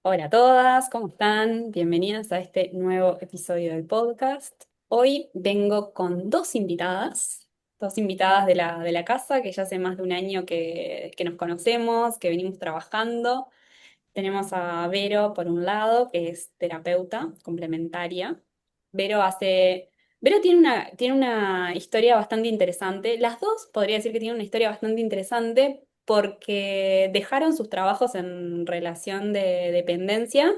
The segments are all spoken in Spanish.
Hola a todas, ¿cómo están? Bienvenidas a este nuevo episodio del podcast. Hoy vengo con dos invitadas de la casa que ya hace más de un año que nos conocemos, que venimos trabajando. Tenemos a Vero por un lado, que es terapeuta complementaria. Vero hace... Vero tiene una historia bastante interesante. Las dos podría decir que tienen una historia bastante interesante porque dejaron sus trabajos en relación de dependencia,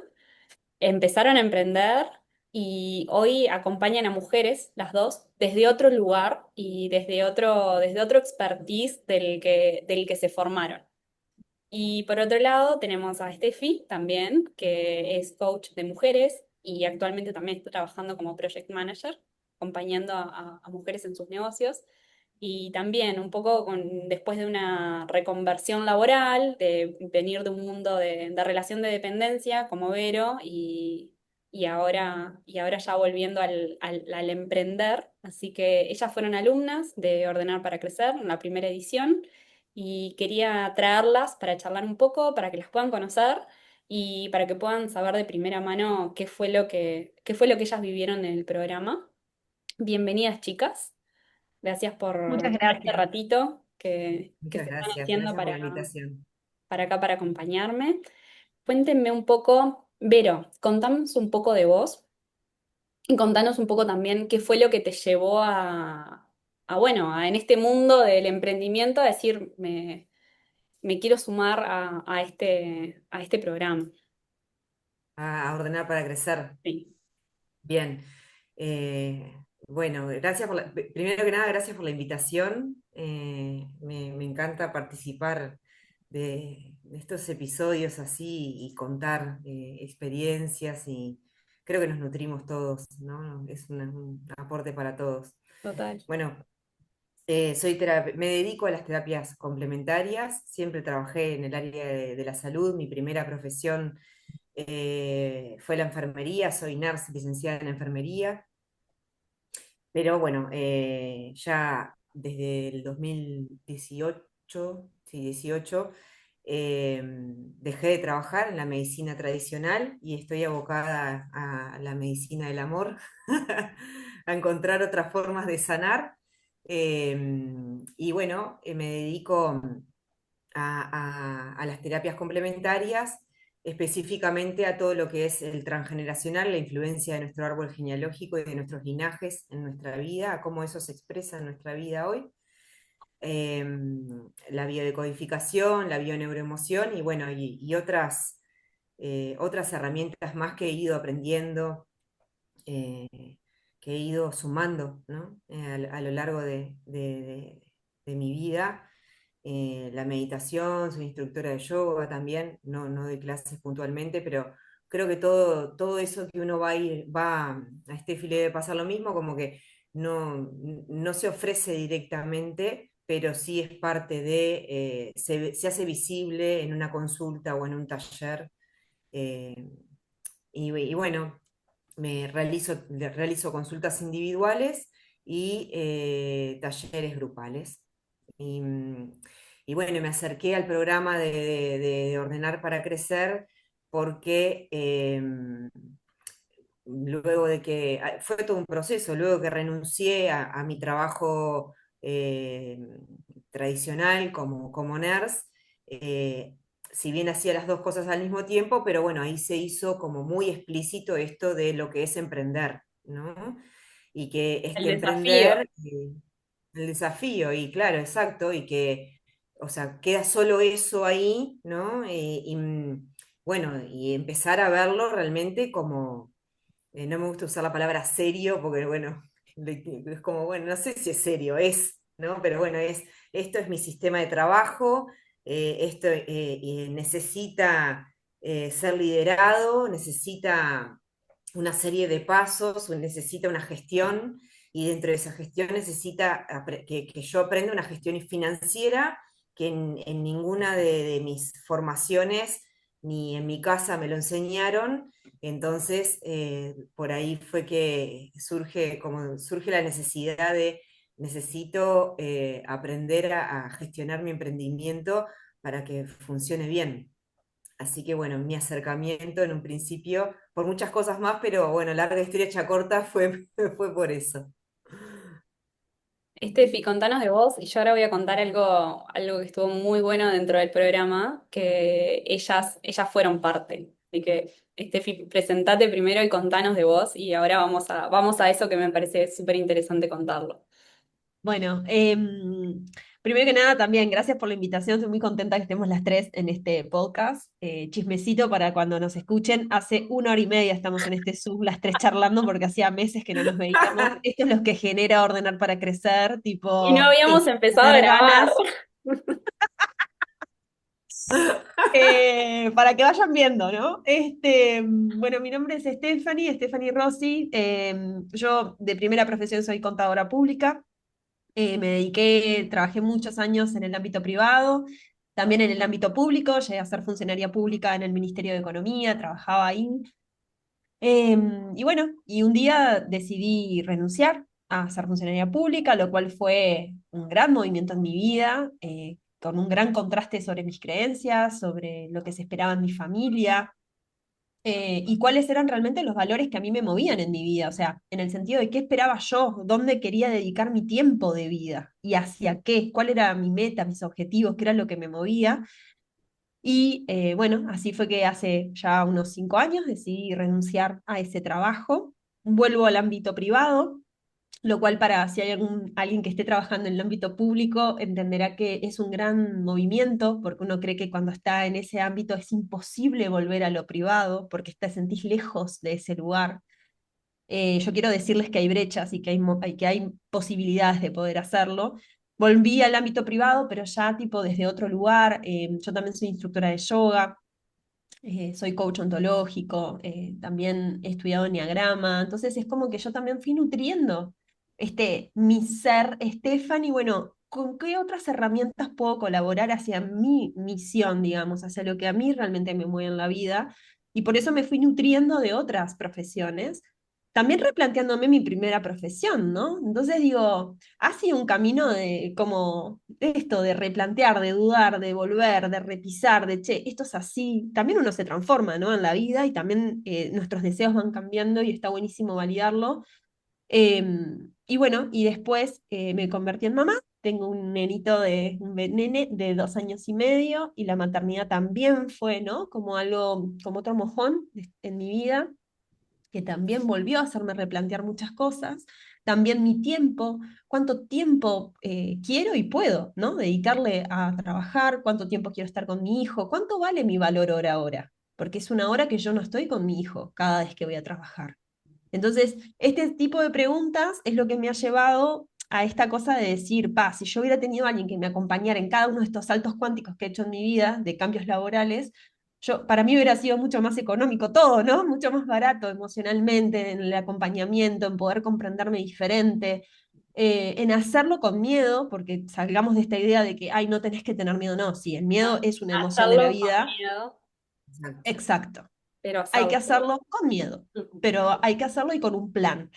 empezaron a emprender y hoy acompañan a mujeres, las dos, desde otro lugar y desde otro expertise del que se formaron. Y por otro lado tenemos a Steffi también, que es coach de mujeres y actualmente también está trabajando como project manager, acompañando a mujeres en sus negocios. Y también un poco después de una reconversión laboral, de venir de un mundo de relación de dependencia como Vero y ahora ya volviendo al emprender. Así que ellas fueron alumnas de Ordenar para Crecer en la primera edición y quería traerlas para charlar un poco, para que las puedan conocer y para que puedan saber de primera mano qué fue lo que ellas vivieron en el programa. Bienvenidas, chicas. Gracias Muchas por este gracias. ratito que Muchas se están gracias. haciendo Gracias por la invitación. para acá para acompañarme. Cuéntenme un poco, Vero, contanos un poco de vos y contanos un poco también qué fue lo que te llevó bueno, en este mundo del emprendimiento a decir, me quiero sumar a este programa. A ordenar para crecer. Sí, Bien. Bueno, primero que nada, gracias por la invitación. Me encanta participar de estos episodios así y contar experiencias y creo que nos nutrimos todos, ¿no? Es un aporte para todos. total. Bueno, me dedico a las terapias complementarias. Siempre trabajé en el área de la salud. Mi primera profesión fue la enfermería, soy nurse licenciada en enfermería, pero bueno, ya desde el 2018, sí, 18, dejé de trabajar en la medicina tradicional y estoy abocada a la medicina del amor, a encontrar otras formas de sanar. Y bueno, me dedico a las terapias complementarias, específicamente a todo lo que es el transgeneracional, la influencia de nuestro árbol genealógico y de nuestros linajes en nuestra vida, a cómo eso se expresa en nuestra vida hoy. Eh, la biodecodificación, la bioneuroemoción y bueno, y otras herramientas más que he ido aprendiendo, eh, que he ido sumando, ¿no? A lo largo de mi vida. La meditación, soy instructora de yoga también, no doy clases puntualmente, pero creo que todo eso que uno va a este file de pasar lo mismo, como que no se ofrece directamente, pero sí es parte se hace visible en una consulta o en un taller. eh, y bueno, realizo consultas individuales y talleres grupales. Y, y bueno, me acerqué al programa de Ordenar para Crecer porque luego de que, fue todo un proceso, luego que renuncié a mi trabajo eh, tradicional como nurse, eh, si bien hacía las dos cosas al mismo tiempo, pero bueno, ahí se hizo como muy explícito esto de lo que es emprender, ¿no? Y que El este desafío. emprender, el desafío, y claro, exacto, y que, o sea, queda solo eso ahí, ¿no? Bueno, y empezar a verlo realmente como, no me gusta usar la palabra serio, porque bueno, es como, bueno, no sé si es serio, ¿no? Pero bueno, esto es mi sistema de trabajo, esto necesita ser liderado, necesita una serie de pasos, necesita una gestión, y dentro de esa gestión necesita que yo aprenda una gestión financiera que en ninguna de mis formaciones ni en mi casa me lo enseñaron. Entonces, por ahí fue que surge la necesidad necesito aprender a gestionar mi emprendimiento para que funcione bien. Así que bueno, mi acercamiento en un principio, por muchas cosas más, pero bueno, larga historia hecha corta fue, fue por eso. Estefi, contanos de vos y yo ahora voy a contar algo que estuvo muy bueno dentro del programa, que ellas fueron parte. Así que, Estefi, presentate primero y contanos de vos y ahora vamos a eso que me parece súper interesante contarlo. Bueno, primero que nada, también gracias por la invitación. Estoy muy contenta que estemos las tres en este podcast. Chismecito para cuando nos escuchen. Hace 1 hora y media estamos en este Zoom, las tres charlando, porque hacía meses que no nos veíamos. Esto es lo que genera Ordenar para Crecer, Y no tipo, habíamos empezado a tener grabar. ganas. Para que vayan viendo, ¿no? Bueno, mi nombre es Stephanie Rossi. Yo de primera profesión soy contadora pública. Trabajé muchos años en el ámbito privado, también en el ámbito público, llegué a ser funcionaria pública en el Ministerio de Economía, trabajaba ahí. Y bueno, y un día decidí renunciar a ser funcionaria pública, lo cual fue un gran movimiento en mi vida, con un gran contraste sobre mis creencias, sobre lo que se esperaba en mi familia, y cuáles eran realmente los valores que a mí me movían en mi vida, o sea, en el sentido de qué esperaba yo, dónde quería dedicar mi tiempo de vida y hacia qué, cuál era mi meta, mis objetivos, qué era lo que me movía. Y bueno, así fue que hace ya unos 5 años decidí renunciar a ese trabajo. Vuelvo al ámbito privado, lo cual para si hay alguien que esté trabajando en el ámbito público entenderá que es un gran movimiento, porque uno cree que cuando está en ese ámbito es imposible volver a lo privado, porque te sentís lejos de ese lugar. Yo quiero decirles que hay brechas y que hay posibilidades de poder hacerlo. Volví al ámbito privado, pero ya tipo desde otro lugar. Yo también soy instructora de yoga, soy coach ontológico, también he estudiado enneagrama, entonces es como que yo también fui nutriendo mi ser, Stephanie, bueno, ¿con qué otras herramientas puedo colaborar hacia mi misión, digamos, hacia lo que a mí realmente me mueve en la vida? Y por eso me fui nutriendo de otras profesiones, también replanteándome mi primera profesión, ¿no? Entonces digo, ha sido un camino de como esto, de replantear, de dudar, de volver, de repisar, de che, esto es así. También uno se transforma, ¿no? En la vida y también nuestros deseos van cambiando y está buenísimo validarlo. Y bueno, y después me convertí en mamá. Tengo un nene de 2 años y medio y la maternidad también fue, ¿no? Como algo, como otro mojón en mi vida que también volvió a hacerme replantear muchas cosas, también mi tiempo, cuánto tiempo quiero y puedo, ¿no? Dedicarle a trabajar, cuánto tiempo quiero estar con mi hijo, cuánto vale mi valor hora a hora, porque es una hora que yo no estoy con mi hijo cada vez que voy a trabajar. Entonces, este tipo de preguntas es lo que me ha llevado a esta cosa de decir, pa, si yo hubiera tenido a alguien que me acompañara en cada uno de estos saltos cuánticos que he hecho en mi vida, de cambios laborales, para mí hubiera sido mucho más económico todo, ¿no? Mucho más barato emocionalmente, en el acompañamiento, en poder comprenderme diferente, en hacerlo con miedo, porque salgamos de esta idea de que, ay, no tenés que tener miedo, no, sí, el miedo es una emoción de la Hacerlo con vida, miedo, Exacto. exacto. pero Hay que hacerlo. hacerlo con miedo, pero hay que hacerlo y con un plan.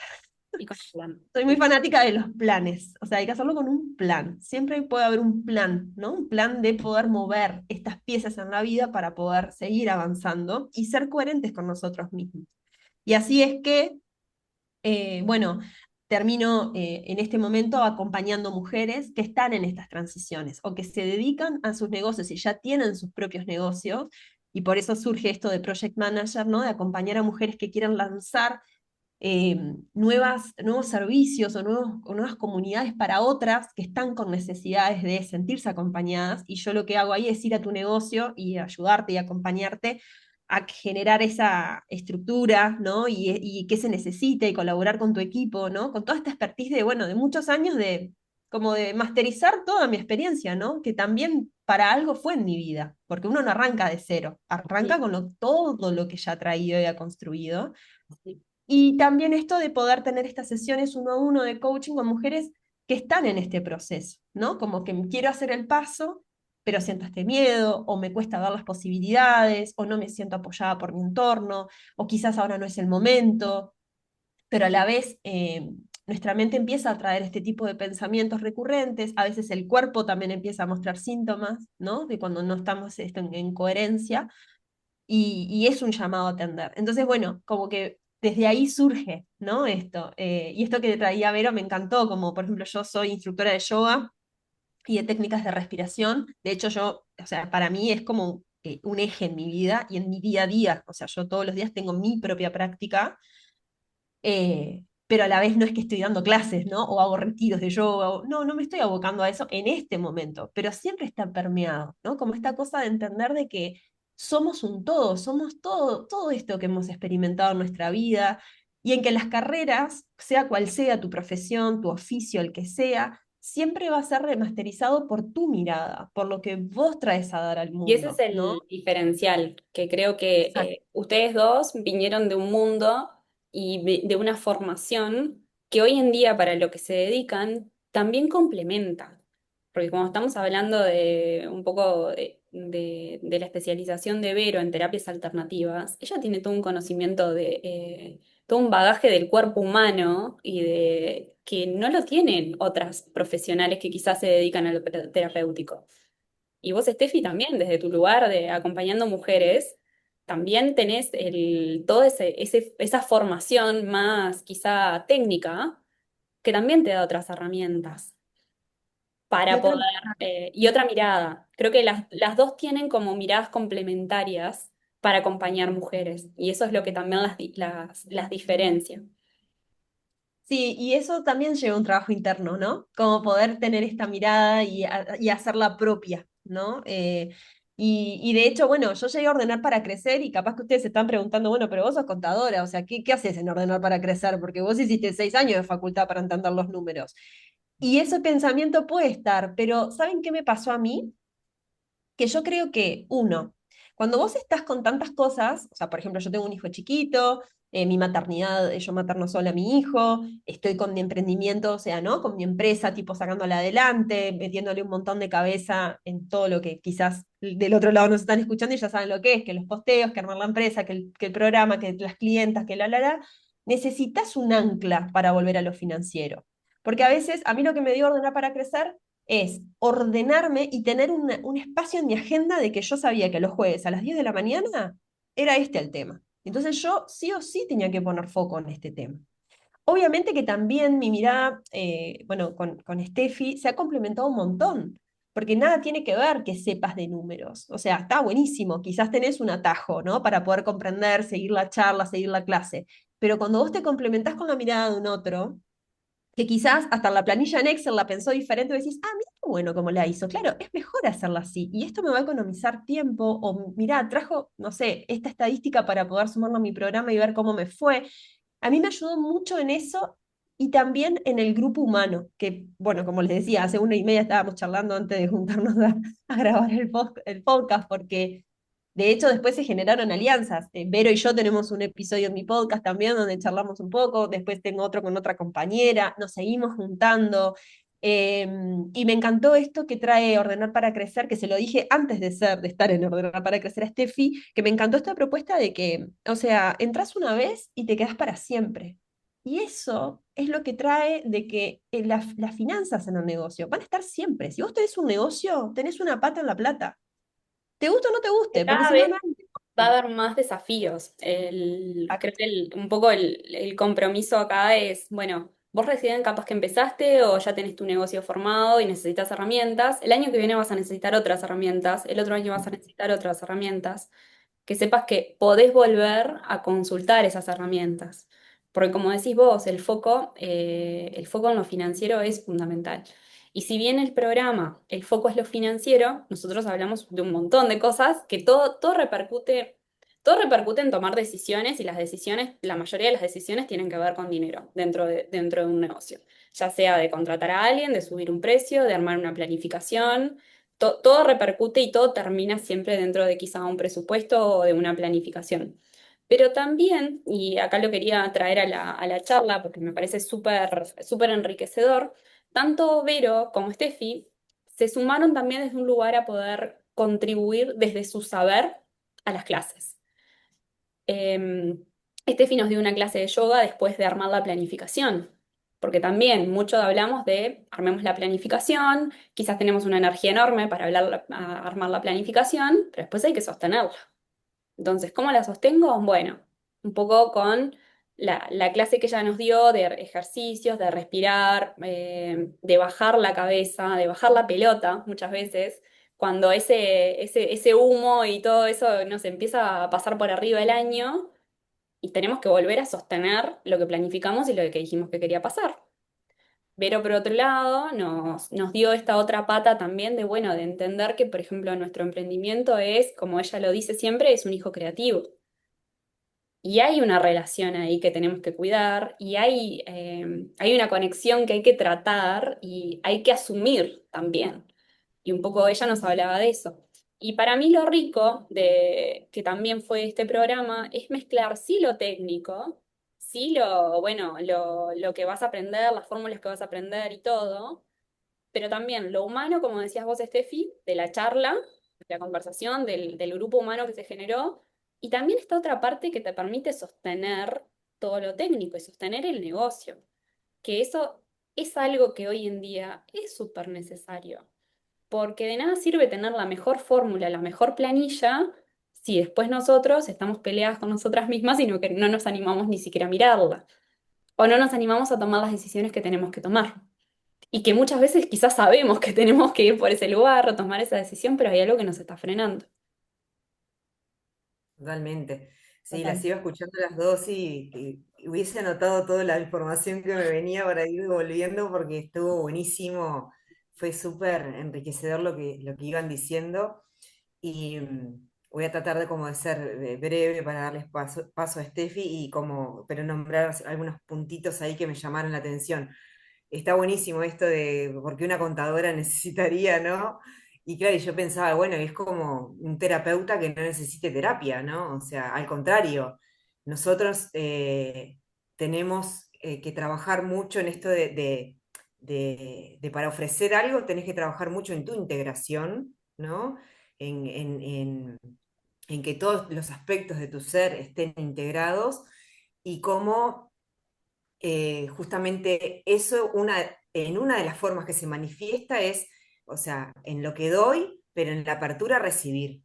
Y con plan. Soy muy fanática de los planes, o sea, hay que hacerlo con un plan. Siempre puede haber un plan, ¿no? Un plan de poder mover estas piezas en la vida para poder seguir avanzando y ser coherentes con nosotros mismos. Y así es que, bueno, termino en este momento acompañando mujeres que están en estas transiciones o que se dedican a sus negocios y ya tienen sus propios negocios. Y por eso surge esto de Project Manager, ¿no? De acompañar a mujeres que quieran lanzar nuevos servicios o nuevas comunidades para otras que están con necesidades de sentirse acompañadas. Y yo lo que hago ahí es ir a tu negocio y ayudarte y acompañarte a generar esa estructura, ¿no? Y qué se necesita y colaborar con tu equipo, ¿no? Con toda esta expertise de, bueno, de muchos años de como de masterizar toda mi experiencia, ¿no? Que también para algo fue en mi vida, porque uno no arranca de cero, arranca Sí, con todo lo que ya ha traído y ha construido. sí. Y también esto de poder tener estas sesiones 1 a 1 de coaching con mujeres que están en este proceso, ¿no? Como que quiero hacer el paso, pero siento este miedo, o me cuesta ver las posibilidades, o no me siento apoyada por mi entorno, o quizás ahora no es el momento, pero a la vez nuestra mente empieza a traer este tipo de pensamientos recurrentes, a veces el cuerpo también empieza a mostrar síntomas, ¿no? De cuando no estamos en coherencia. y es un llamado a atender. Entonces, bueno, como que desde ahí surge, ¿no? Esto. Y esto que traía Vero me encantó, como por ejemplo yo soy instructora de yoga y de técnicas de respiración. De hecho, yo, o sea, para mí es como un eje en mi vida y en mi día a día. O sea, yo todos los días tengo mi propia práctica, pero a la vez no es que estoy dando clases, ¿no? O hago retiros de yoga. No, no me estoy abocando a eso en este momento, pero siempre está permeado, ¿no? Como esta cosa de entender de que somos un todo, somos todo, todo esto que hemos experimentado en nuestra vida y en que las carreras, sea cual sea tu profesión, tu oficio, el que sea, siempre va a ser remasterizado por tu mirada, por lo que vos traes a dar al Y ese es mundo, ¿no? el diferencial, que creo que Exacto. ustedes dos vinieron de un mundo y de una formación que hoy en día para lo que se dedican también complementa. Porque como estamos hablando de un poco de la especialización de Vero en terapias alternativas, ella tiene todo un conocimiento todo un bagaje del cuerpo humano y de que no lo tienen otras profesionales que quizás se dedican a lo terapéutico. Y vos, Steffi, también, desde tu lugar de acompañando mujeres, también tenés todo esa formación más quizá técnica, que también te da otras herramientas Y para otra poder, y otra mirada. Creo que las dos tienen como miradas complementarias para acompañar mujeres, y eso es lo que también las diferencia. Sí, y eso también lleva un trabajo interno, ¿no? Como poder tener esta mirada y hacerla propia, ¿no? Y de hecho, bueno, yo llegué a Ordenar para Crecer y capaz que ustedes se están preguntando, bueno, pero vos sos contadora, o sea, ¿qué haces en Ordenar para Crecer? Porque vos hiciste 6 años de facultad para entender los números. Y ese pensamiento puede estar, pero ¿saben qué me pasó a mí? Que yo creo que, uno, cuando vos estás con tantas cosas, o sea, por ejemplo, yo tengo un hijo chiquito, mi maternidad, yo materno sola a mi hijo, estoy con mi emprendimiento, o sea, ¿no? Con mi empresa, tipo sacándola adelante, metiéndole un montón de cabeza en todo lo que quizás del otro lado nos están escuchando y ya saben lo que es, que los posteos, que armar la empresa, que el programa, que las clientas, que la. Necesitas un ancla para volver a lo financiero. Porque a veces, a mí lo que me dio Ordenar para Crecer es ordenarme y tener un espacio en mi agenda de que yo sabía que los jueves a las 10 de la mañana era este el tema. Entonces yo sí o sí tenía que poner foco en este tema. Obviamente que también mi mirada, bueno, con Steffi se ha complementado un montón, porque nada tiene que ver que sepas de números. O sea, está buenísimo, quizás tenés un atajo, ¿no? Para poder comprender, seguir la charla, seguir la clase. Pero cuando vos te complementás con la mirada de un otro, que quizás hasta la planilla en Excel la pensó diferente, y decís, ah, mira qué bueno cómo la hizo. Claro, es mejor hacerla así. Y esto me va a economizar tiempo. O mira, trajo, no sé, esta estadística para poder sumarlo a mi programa y ver cómo me fue. A mí me ayudó mucho en eso y también en el grupo humano, que, bueno, como les decía, hace 1 hora y media estábamos charlando antes de juntarnos a grabar el podcast, porque de hecho, después se generaron alianzas. Vero y yo tenemos un episodio en mi podcast también donde charlamos un poco, después tengo otro con otra compañera, nos seguimos juntando. eh, y me encantó esto que trae Ordenar para Crecer, que se lo dije antes de estar en Ordenar para Crecer a Steffi, que me encantó esta propuesta de que, o sea, entras una vez y te quedas para siempre. Y eso es lo que trae de que las finanzas en un negocio van a estar siempre. Si vos tenés un negocio, tenés una pata en la plata. Te guste o no te Que guste, porque cada si no, vez no. va a haber más desafíos. Creo que un poco el compromiso acá es, bueno, vos recién capaz que empezaste o ya tenés tu negocio formado y necesitas herramientas. El año que viene vas a necesitar otras herramientas, el otro año vas a necesitar otras herramientas. Que sepas que podés volver a consultar esas herramientas. Porque como decís vos, el foco en lo financiero es fundamental. Y si bien el programa, el foco es lo financiero, nosotros hablamos de un montón de cosas que todo repercute en tomar decisiones y las decisiones, la mayoría de las decisiones tienen que ver con dinero dentro de un negocio. Ya sea de contratar a alguien, de subir un precio, de armar una planificación, todo repercute y todo termina siempre dentro de quizá un presupuesto o de una planificación. Pero también, y acá lo quería traer a la charla porque me parece súper enriquecedor, tanto Vero como Steffi se sumaron también desde un lugar a poder contribuir desde su saber a las clases. Steffi nos dio una clase de yoga después de armar la planificación, porque también mucho hablamos de armemos la planificación, quizás tenemos una energía enorme para armar la planificación, pero después hay que sostenerla. Entonces, ¿cómo la sostengo? Bueno, un poco con la clase que ella nos dio de ejercicios, de respirar, de bajar la cabeza, de bajar la pelota muchas veces, cuando ese humo y todo eso nos empieza a pasar por arriba el año y tenemos que volver a sostener lo que planificamos y lo que dijimos que quería pasar. Pero por otro lado, nos dio esta otra pata también de, bueno, de entender que, por ejemplo, nuestro emprendimiento es, como ella lo dice siempre, es un hijo creativo. Y hay una relación ahí que tenemos que cuidar y hay una conexión que hay que tratar y hay que asumir también. Y un poco ella nos hablaba de eso. Y para mí lo rico de que también fue este programa es mezclar sí lo técnico, sí bueno, lo que vas a aprender, las fórmulas que vas a aprender y todo, pero también lo humano, como decías vos, Steffi, de la charla, de la conversación, del grupo humano que se generó, y también esta otra parte que te permite sostener todo lo técnico y sostener el negocio, que eso es algo que hoy en día es súper necesario, porque de nada sirve tener la mejor fórmula, la mejor planilla, si después nosotros estamos peleadas con nosotras mismas y que no nos animamos ni siquiera a mirarla, o no nos animamos a tomar las decisiones que tenemos que tomar. Y que muchas veces quizás sabemos que tenemos que ir por ese lugar o tomar esa decisión, pero hay algo que nos está frenando. Totalmente. Sí, las Total. iba escuchando las dos y hubiese anotado toda la información que me venía para ir volviendo porque estuvo buenísimo. Fue súper enriquecedor lo que iban diciendo. Y voy a tratar de como de ser breve para darles paso a Steffi pero nombrar algunos puntitos ahí que me llamaron la atención. Está buenísimo esto de por qué una contadora necesitaría, ¿no? Y claro, y yo pensaba, bueno, es como un terapeuta que no necesite terapia, ¿no? O sea, al contrario, nosotros tenemos que trabajar mucho en esto de para ofrecer algo, tenés que trabajar mucho en tu integración, ¿no? En que todos los aspectos de tu ser estén integrados y cómo justamente eso, en una de las formas que se manifiesta es, o sea, en lo que doy, pero en la apertura a recibir,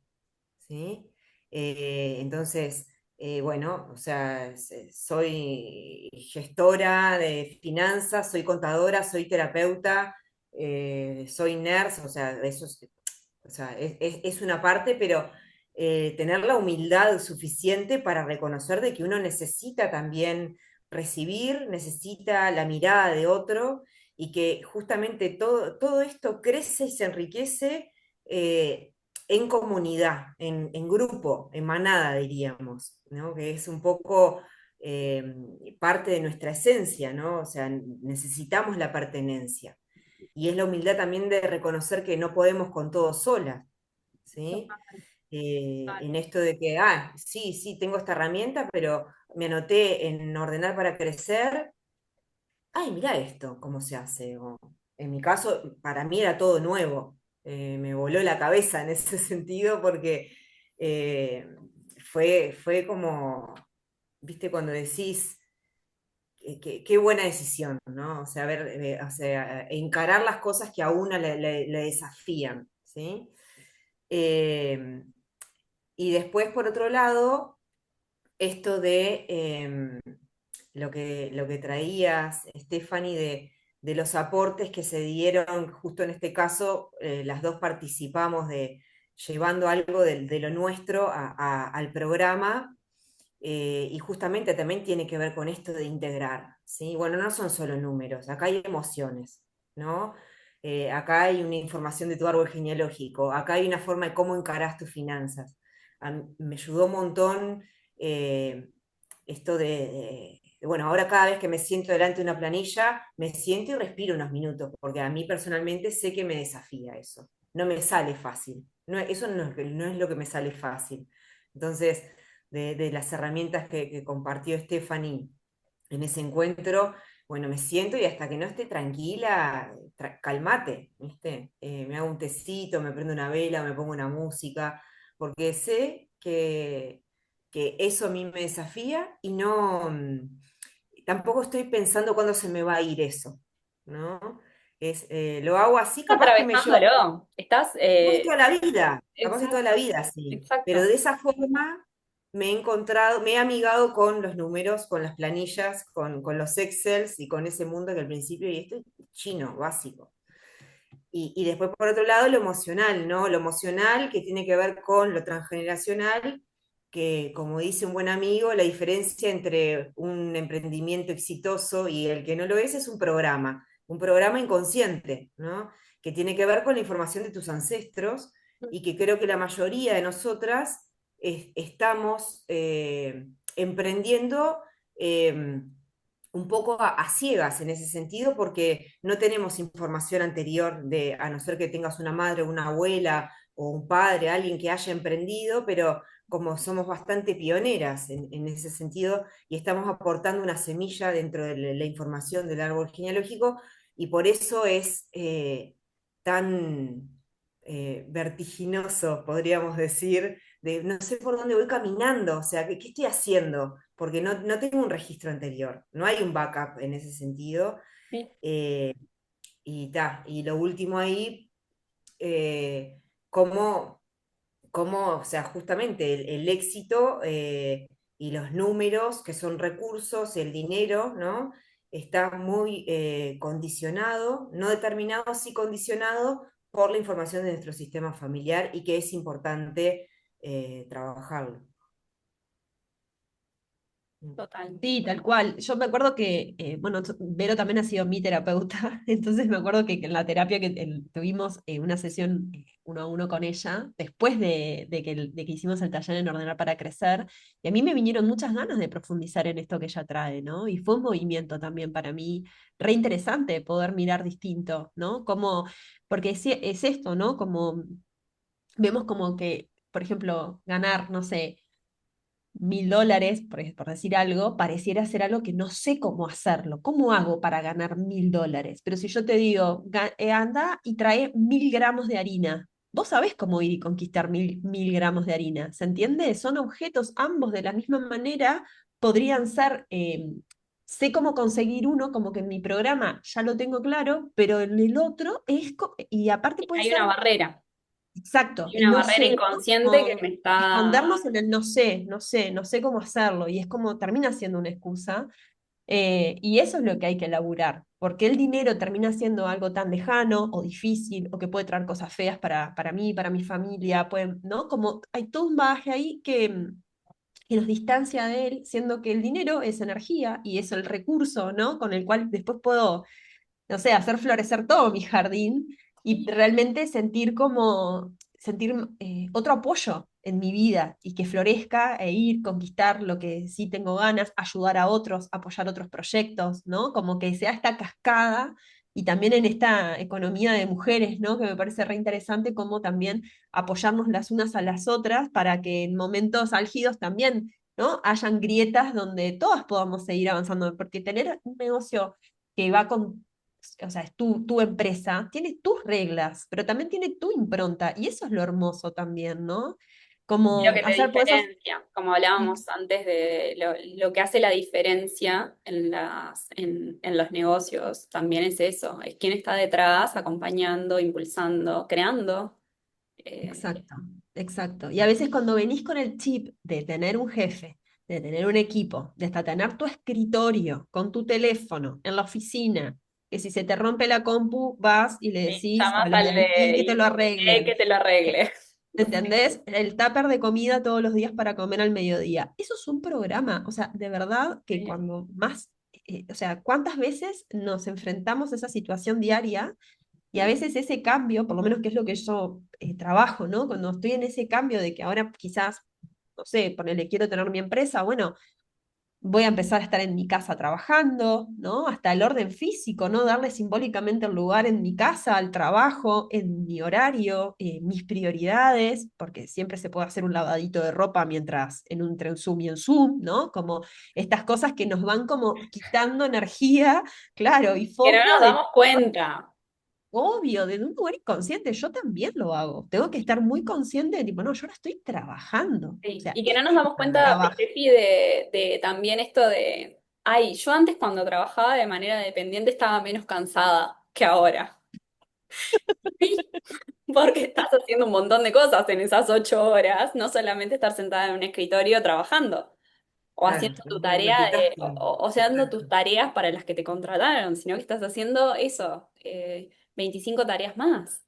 ¿sí? Entonces, bueno, o sea, soy gestora de finanzas, soy contadora, soy terapeuta, soy nurse, o sea, eso o sea, es una parte, pero tener la humildad suficiente para reconocer de que uno necesita también recibir, necesita la mirada de otro y que justamente todo esto crece y se enriquece en comunidad, en grupo, en manada, diríamos, ¿no? Que es un poco eh, parte de nuestra esencia, ¿no? O sea, necesitamos la pertenencia. Y es la humildad también de reconocer que no podemos con todo solas, ¿sí? En esto de que, sí, sí, tengo esta herramienta, pero me anoté en ordenar para crecer. Ay, mira esto, cómo se hace. O, en mi caso, para mí era todo nuevo. Me voló la cabeza en ese sentido porque eh, fue como, viste, cuando decís, qué buena decisión, ¿no? O sea, ver, o sea, encarar las cosas que a una le desafían, ¿sí? Eh, y después, por otro lado, esto de lo que traías, Stephanie, de los aportes que se dieron, justo en este caso, las dos participamos de llevando algo de lo nuestro al programa, y justamente también tiene que ver con esto de integrar, ¿sí? Bueno, no son solo números, acá hay emociones, ¿no? Acá hay una información de tu árbol genealógico, acá hay una forma de cómo encarás tus finanzas. Me ayudó un montón eh, esto bueno, ahora cada vez que me siento delante de una planilla, me siento y respiro unos minutos, porque a mí personalmente sé que me desafía eso. No me sale fácil. Eso no es lo que me sale fácil. Entonces, de las herramientas que compartió Stephanie en ese encuentro, bueno, me siento y hasta que no esté tranquila, calmate, ¿viste? Me hago un tecito, me prendo una vela, me pongo una música, porque sé que eso a mí me desafía y no, tampoco estoy pensando cuándo se me va a ir eso, ¿no? Lo hago así, capaz que me lleva Atravesándolo. Estás, capaz que toda la vida, capaz que toda exacto, la vida, sí, pero exacto. de esa forma. me he amigado con los números, con las planillas, con los Excels y con ese mundo que al principio, y esto es chino, básico. Y después, por otro lado, lo emocional, ¿no? Lo emocional que tiene que ver con lo transgeneracional, que como dice un buen amigo, la diferencia entre un emprendimiento exitoso y el que no lo es un programa inconsciente, ¿no? Que tiene que ver con la información de tus ancestros y que creo que la mayoría de nosotras estamos emprendiendo. Un poco a ciegas en ese sentido porque no tenemos información anterior de, a no ser que tengas una madre o una abuela o un padre, alguien que haya emprendido, pero como somos bastante pioneras en ese sentido y estamos aportando una semilla dentro de la información del árbol genealógico y por eso es tan vertiginoso, podríamos decir, de no sé por dónde voy caminando, o sea, ¿qué estoy haciendo? Porque no tengo un registro anterior, no hay un backup en ese sentido. Sí, eh, y lo último ahí, eh, cómo, o sea, justamente el éxito y los números, que son recursos, el dinero, ¿no? Está muy condicionado, no determinado, sí condicionado por la información de nuestro sistema familiar y que es importante trabajarlo. total. Sí, tal cual. Yo me acuerdo que, bueno, Vero también ha sido mi terapeuta, entonces me acuerdo que en la terapia que tuvimos una sesión uno a uno con ella, después de que hicimos el taller en Ordenar para Crecer, y a mí me vinieron muchas ganas de profundizar en esto que ella trae, ¿no? Y fue un movimiento también para mí re interesante poder mirar distinto, ¿no? Como, porque es esto, ¿no? Como vemos como que, por ejemplo, ganar, no sé, $1.000, por decir algo, pareciera ser algo que no sé cómo hacerlo. ¿Cómo hago para ganar $1.000? Pero si yo te digo, anda y trae 1.000 gramos de harina, vos sabés cómo ir y conquistar mil gramos de harina, ¿se entiende? Son objetos, ambos de la misma manera podrían ser, sé cómo conseguir uno, como que en mi programa ya lo tengo claro, pero en el otro es, y aparte puede Hay una ser. barrera, Exacto, hay y una no barrera sé, ¿no? inconsciente que Como me está... escondernos en el no sé cómo hacerlo, y es como termina siendo una excusa, y eso es lo que hay que elaborar, porque el dinero termina siendo algo tan lejano o difícil, o que puede traer cosas feas para mí, para mi familia, ¿no? Como hay todo un bagaje ahí que nos distancia de él, siendo que el dinero es energía y es el recurso, ¿no? Con el cual después puedo, no sé, hacer florecer todo mi jardín y realmente sentir otro apoyo en mi vida y que florezca e ir, conquistar lo que sí tengo ganas, ayudar a otros, apoyar otros proyectos, ¿no? Como que sea esta cascada y también en esta economía de mujeres, ¿no? Que me parece re interesante como también apoyarnos las unas a las otras para que en momentos álgidos también, ¿no? Hayan grietas donde todas podamos seguir avanzando, porque tener un negocio que va con, o sea, es tu empresa, tiene tus reglas, pero también tiene tu impronta, y eso es lo hermoso también, ¿no? Lo Como que te hacer por esos. diferencia, como hablábamos antes de lo que hace la diferencia en los negocios, también es eso, es quién está detrás, acompañando, impulsando, creando. Eh, Exacto, exacto. Y a veces cuando venís con el chip de tener un jefe, de tener un equipo, de hasta tener tu escritorio con tu teléfono en la oficina, que si se te rompe la compu, vas y le sí, decís a llamas los de al de IT que te lo que arreglen. te lo arregle. ¿Entendés? El tupper de comida todos los días para comer al mediodía. Eso es un programa. O sea, de verdad que Sí. cuando más, o sea, ¿cuántas veces nos enfrentamos a esa situación diaria? Y a veces ese cambio, por lo menos que es lo que yo trabajo, ¿no? Cuando estoy en ese cambio de que ahora quizás, no sé, ponele, quiero tener mi empresa, bueno, voy a empezar a estar en mi casa trabajando, ¿no? Hasta el orden físico, ¿no? Darle simbólicamente el lugar en mi casa, al trabajo, en mi horario, mis prioridades, porque siempre se puede hacer un lavadito de ropa mientras entre un Zoom y en Zoom, ¿no? Como estas cosas que nos van como quitando energía, claro, y Que no foco nos de, damos cuenta. obvio, de un lugar inconsciente, yo también lo hago. Tengo que estar muy consciente de, tipo, no, yo ahora estoy trabajando. O Sí, sea, y que no nos este es damos mi cuenta, trabajo. Steffi, de también esto de, ay, yo antes cuando trabajaba de manera dependiente estaba menos cansada que ahora. Porque estás haciendo un montón de cosas en esas 8 horas, no solamente estar sentada en un escritorio trabajando o Claro, haciendo es tu tarea multitasking. o haciendo tus Exacto. tareas para las que te contrataron, sino que estás haciendo eso, 25 tareas más.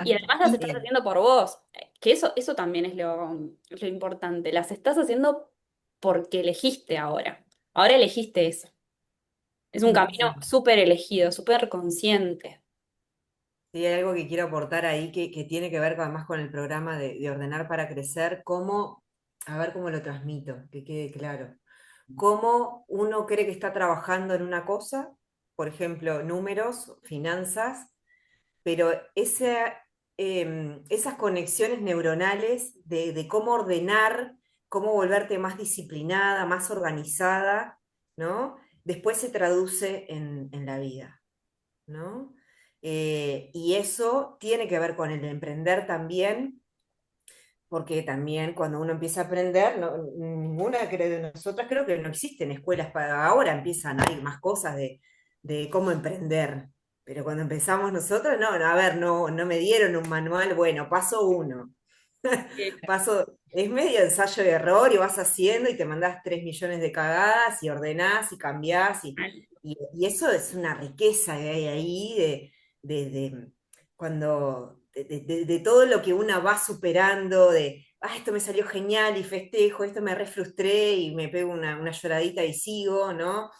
Y Exacto. además las estás Y haciendo por vos, que eso también es lo importante, las estás haciendo porque elegiste ahora. Ahora elegiste eso. Es un camino sí. súper elegido, súper consciente. Sí, hay algo que quiero aportar ahí que tiene que ver además con el programa de Ordenar para Crecer, cómo, a ver cómo lo transmito, que quede claro. Cómo uno cree que está trabajando en una cosa, por ejemplo, números, finanzas, pero esas conexiones neuronales de cómo ordenar, cómo volverte más disciplinada, más organizada, ¿no? Después se traduce en la vida. ¿No? Y eso tiene que ver con el de emprender también, porque también cuando uno empieza a aprender, ninguna de nosotras creo que no existen escuelas para ahora, empiezan, hay más cosas de cómo emprender. Pero cuando empezamos nosotros, no, a ver, no me dieron un manual, bueno, paso uno. Es medio ensayo y error y vas haciendo y te mandás 3 millones de cagadas y ordenás y cambiás y eso es una riqueza que hay ahí de cuando de todo lo que una va superando, esto me salió genial y festejo, esto me re frustré y me pego una lloradita y sigo, ¿no?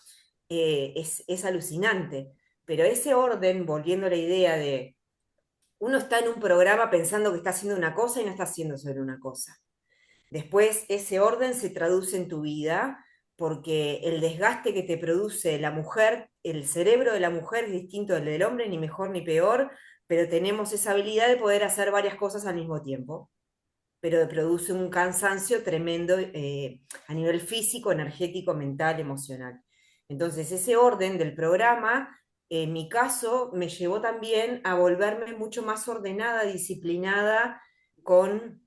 Es alucinante. Pero ese orden, volviendo a la idea de uno está en un programa pensando que está haciendo una cosa y no está haciendo solo una cosa. Después ese orden se traduce en tu vida porque el desgaste que te produce la mujer, el cerebro de la mujer es distinto al del hombre, ni mejor ni peor, pero tenemos esa habilidad de poder hacer varias cosas al mismo tiempo, pero produce un cansancio tremendo a nivel físico, energético, mental, emocional. Entonces ese orden del programa, en mi caso, me llevó también a volverme mucho más ordenada, disciplinada, con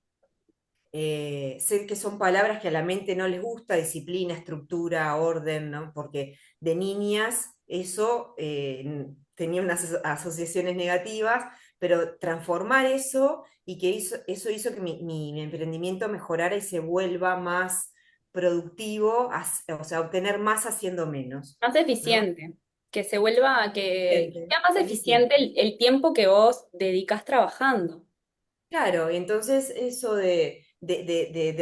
sé que son palabras que a la mente no les gusta, disciplina, estructura, orden, ¿no? Porque de niñas eso tenía unas asociaciones negativas, pero transformar eso y que eso hizo que mi emprendimiento mejorara y se vuelva más productivo, o sea, obtener más haciendo menos, Más ¿no? eficiente, que se vuelva, que Eficiente, sea más sí, sí. eficiente el tiempo que vos dedicas trabajando. Claro, y entonces eso de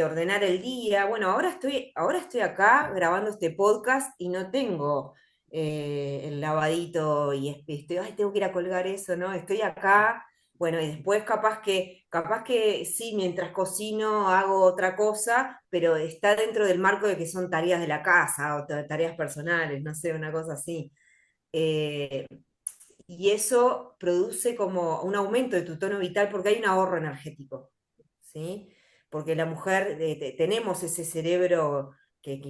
ordenar el día, bueno, ahora estoy acá grabando este podcast y no tengo el lavadito y estoy, ay, tengo que ir a colgar eso, ¿no? Estoy acá, bueno, y después capaz que sí, mientras cocino hago otra cosa, pero está dentro del marco de que son tareas de la casa o tareas personales, no sé, una cosa así. Eh, y eso produce como un aumento de tu tono vital porque hay un ahorro energético, ¿sí? Porque la mujer, tenemos ese cerebro que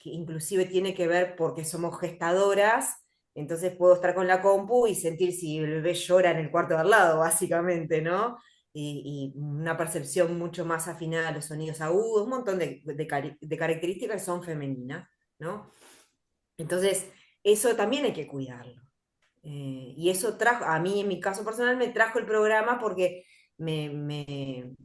inclusive tiene que ver porque somos gestadoras, entonces puedo estar con la compu y sentir si el bebé llora en el cuarto de al lado, básicamente, ¿no? Y una percepción mucho más afinada a los sonidos agudos, un montón de características que son femeninas, ¿no? Entonces, eso también hay que cuidarlo. Y eso trajo, a mí en mi caso personal me trajo el programa porque me, me,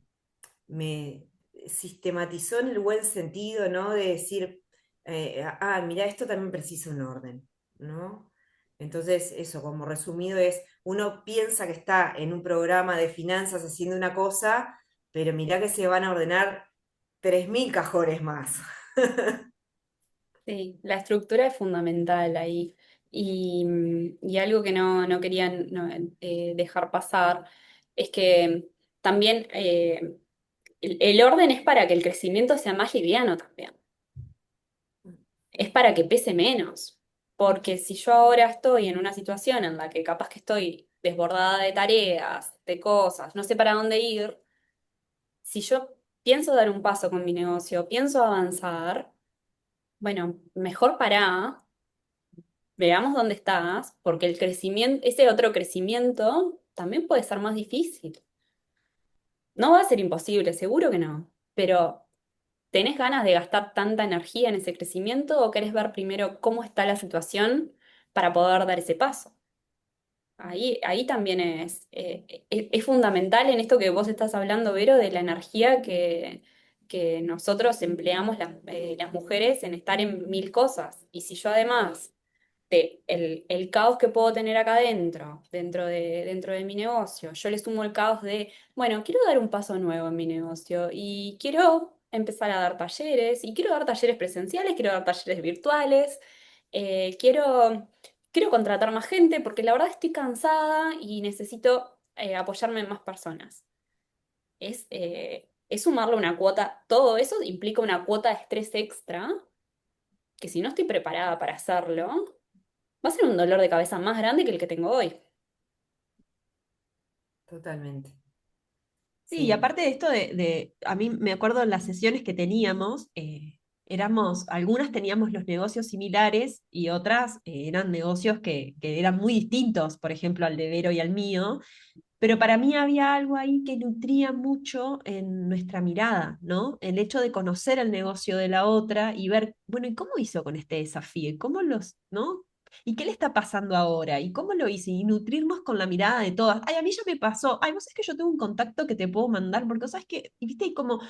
me sistematizó en el buen sentido, ¿no? De decir, mira, esto también precisa un orden, ¿no? Entonces, eso, como resumido, es, uno piensa que está en un programa de finanzas haciendo una cosa, pero mirá que se van a ordenar 3.000 cajones más. Sí, la estructura es fundamental ahí. Y algo que no querían dejar pasar es que también el orden es para que el crecimiento sea más liviano también. Es para que pese menos. Porque si yo ahora estoy en una situación en la que capaz que estoy desbordada de tareas, de cosas, no sé para dónde ir, si yo pienso dar un paso con mi negocio, pienso avanzar, bueno, mejor pará, veamos dónde estás, porque el crecimiento, ese otro crecimiento también puede ser más difícil. No va a ser imposible, seguro que no, pero ¿tenés ganas de gastar tanta energía en ese crecimiento o querés ver primero cómo está la situación para poder dar ese paso? Ahí también es fundamental en esto que vos estás hablando, Vero, de la energía que nosotros empleamos las mujeres en estar en mil cosas. Y si yo además el caos que puedo tener acá dentro de mi negocio, yo le sumo el caos de, bueno, quiero dar un paso nuevo en mi negocio y quiero empezar a dar talleres, y quiero dar talleres presenciales, quiero dar talleres virtuales, quiero contratar más gente porque la verdad estoy cansada y necesito apoyarme en más personas. Es sumarle una cuota, todo eso implica una cuota de estrés extra, que si no estoy preparada para hacerlo, va a ser un dolor de cabeza más grande que el que tengo hoy. Totalmente. Sí, y Sí, aparte de esto a mí me acuerdo en las sesiones que teníamos, algunas teníamos los negocios similares y otras eran negocios que eran muy distintos, por ejemplo, al de Vero y al mío, pero para mí había algo ahí que nutría mucho en nuestra mirada, ¿no? El hecho de conocer el negocio de la otra y ver, bueno, ¿y cómo hizo con este desafío? ¿Y cómo ¿no? ¿Y qué le está pasando ahora? ¿Y cómo lo hice? Y nutrirnos con la mirada de todas. Ay, a mí ya me pasó. Ay, vos sabés que yo tengo un contacto que te puedo mandar, porque sabes que, y viste, y como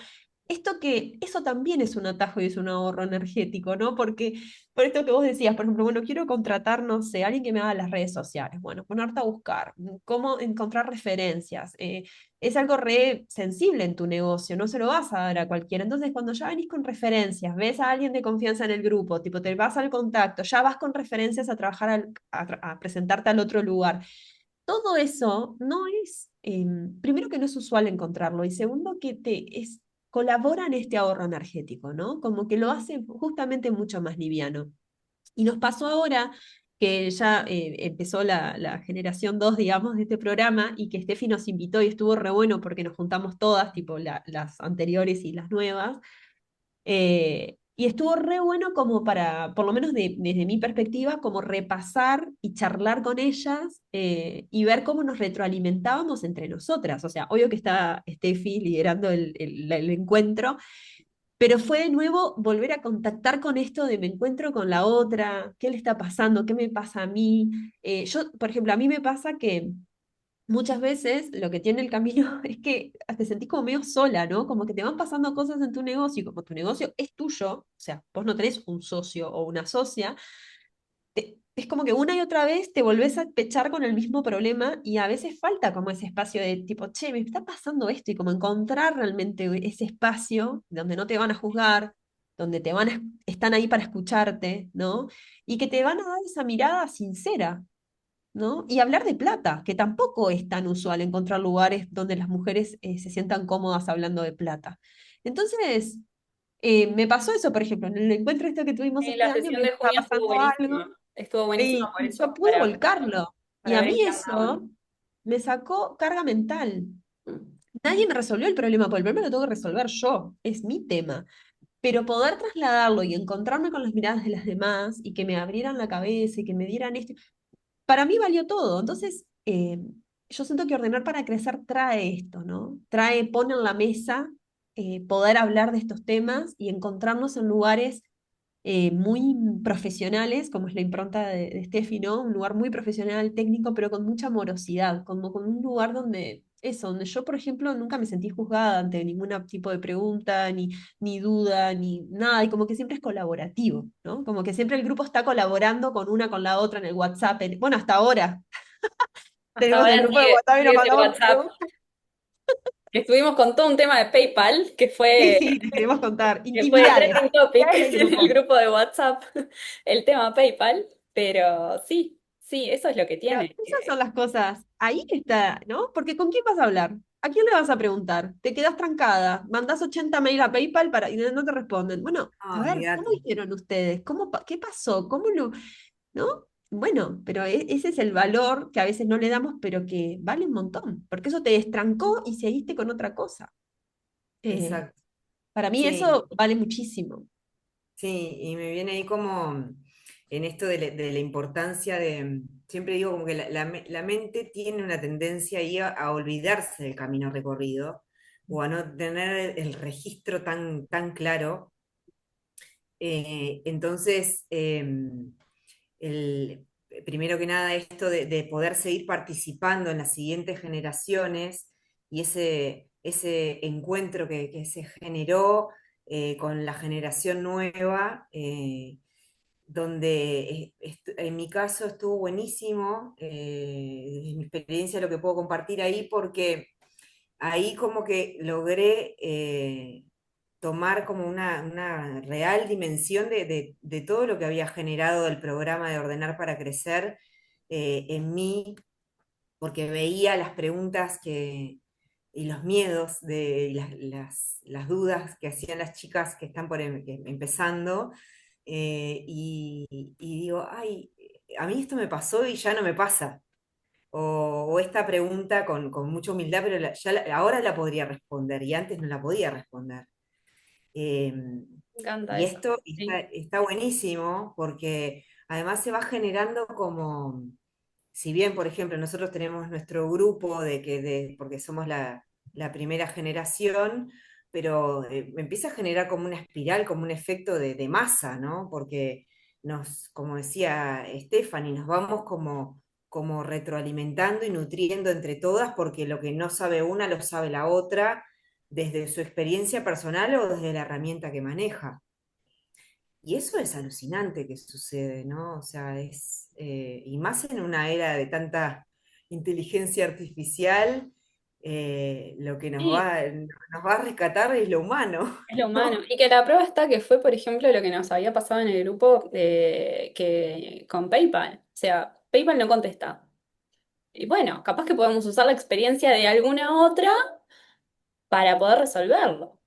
eso también es un atajo y es un ahorro energético, ¿no? Porque, por esto que vos decías, por ejemplo, bueno, quiero contratar, no sé, alguien que me haga las redes sociales, bueno, ponerte a buscar, cómo encontrar referencias. Es algo re sensible en tu negocio, no se lo vas a dar a cualquiera. Entonces, cuando ya venís con referencias, ves a alguien de confianza en el grupo, tipo, te vas al contacto, ya vas con referencias a trabajar, a presentarte al otro lugar. Todo eso no es, primero que no es usual encontrarlo y segundo que colabora en este ahorro energético, ¿no? Como que lo hace justamente mucho más liviano. Y nos pasó ahora que ya empezó la generación 2 digamos, de este programa y que Steffi nos invitó y estuvo re bueno porque nos juntamos todas, tipo las anteriores y las nuevas. Y estuvo re bueno como para, por lo menos desde mi perspectiva, como repasar y charlar con ellas y ver cómo nos retroalimentábamos entre nosotras. O sea, obvio que está Steffi liderando el encuentro, pero fue de nuevo volver a contactar con esto de me encuentro con la otra, qué le está pasando, qué me pasa a mí. Yo, por ejemplo, a mí me pasa que muchas veces lo que tiene el camino es que te sentís como medio sola, ¿no? Como que te van pasando cosas en tu negocio y como tu negocio es tuyo, o sea, vos no tenés un socio o una socia, es como que una y otra vez te volvés a pechar con el mismo problema y a veces falta como ese espacio de tipo, che, me está pasando esto y como encontrar realmente ese espacio donde no te van a juzgar, donde están ahí para escucharte, ¿no? Y que te van a dar esa mirada sincera, ¿no? Y hablar de plata, que tampoco es tan usual encontrar lugares donde las mujeres se sientan cómodas hablando de plata. Entonces, me pasó eso, por ejemplo, en el encuentro este que tuvimos este La año, sesión me de estaba junio pasando algo estuvo buenísima por y yo eso, pude volcarlo. Y para a ver mí en qué andaban. eso me sacó carga mental. Nadie me resolvió el problema, porque el problema lo tengo que resolver yo, es mi tema. Pero poder trasladarlo y encontrarme con las miradas de las demás y que me abrieran la cabeza y que me dieran esto, para mí valió todo. Entonces, yo siento que ordenar para crecer trae esto, ¿no? Pone en la mesa poder hablar de estos temas y encontrarnos en lugares muy profesionales, como es la impronta de Steffi, ¿no? Un lugar muy profesional, técnico, pero con mucha amorosidad, como con un lugar donde yo, por ejemplo, nunca me sentí juzgada ante ningún tipo de pregunta, ni duda, ni nada, y como que siempre es colaborativo, ¿no? Como que siempre el grupo está colaborando con la otra en el WhatsApp. Bueno, hasta ahora Hasta tenemos el ahora grupo de sigue, WhatsApp y nos sigue ese mandamos WhatsApp. Que estuvimos con todo un tema de PayPal, Sí, les queremos contar. que fue Intimidades. trending topic Intimidades del en el grupo. grupo de WhatsApp, el tema PayPal, pero sí, sí, eso es lo que Pero tiene. esas son las cosas, ahí está, ¿no? Porque ¿con quién vas a hablar? ¿A quién le vas a preguntar? Te quedas trancada, mandás 80 mail a PayPal y no te responden. Bueno, a ah, ver, ¿cómo olvídate. hicieron ustedes? ¿Qué pasó? ¿No? Bueno, pero ese es el valor que a veces no le damos, pero que vale un montón, porque eso te destrancó y seguiste con otra cosa. Eh, Exacto. para mí Sí, eso vale muchísimo. sí, y me viene ahí como en esto de la importancia de, siempre digo como que la mente tiene una tendencia ahí a olvidarse del camino recorrido o a no tener el registro tan claro. Entonces, primero que nada, esto de poder seguir participando en las siguientes generaciones y ese encuentro que se generó con la generación nueva, donde en mi caso estuvo buenísimo, desde mi experiencia lo que puedo compartir ahí, porque ahí como que logré tomar como una real dimensión de todo lo que había generado el programa de Ordenar para Crecer en mí, porque veía las preguntas y los miedos y las dudas que hacían las chicas que están empezando, y digo, ay, a mí esto me pasó y ya no me pasa. O esta pregunta con mucha humildad, pero ahora la podría responder y antes no la podía responder. Eh, Me encanta y eso. esto Sí. está buenísimo porque además se va generando como, si bien, por ejemplo, nosotros tenemos nuestro grupo porque somos la primera generación, pero empieza a generar como una espiral, como un efecto de masa, ¿no? Porque como decía Stephanie, nos vamos como retroalimentando y nutriendo entre todas, porque lo que no sabe una lo sabe la otra, desde su experiencia personal o desde la herramienta que maneja. Y eso es alucinante que sucede, ¿no? O sea, y más en una era de tanta inteligencia artificial, lo que Sí, nos va a rescatar es lo humano, es lo humano. ¿no? Y que la prueba está que fue, por ejemplo, lo que nos había pasado en el grupo que con PayPal. O sea, PayPal no contesta. Y bueno, capaz que podemos usar la experiencia de alguna otra para poder resolverlo.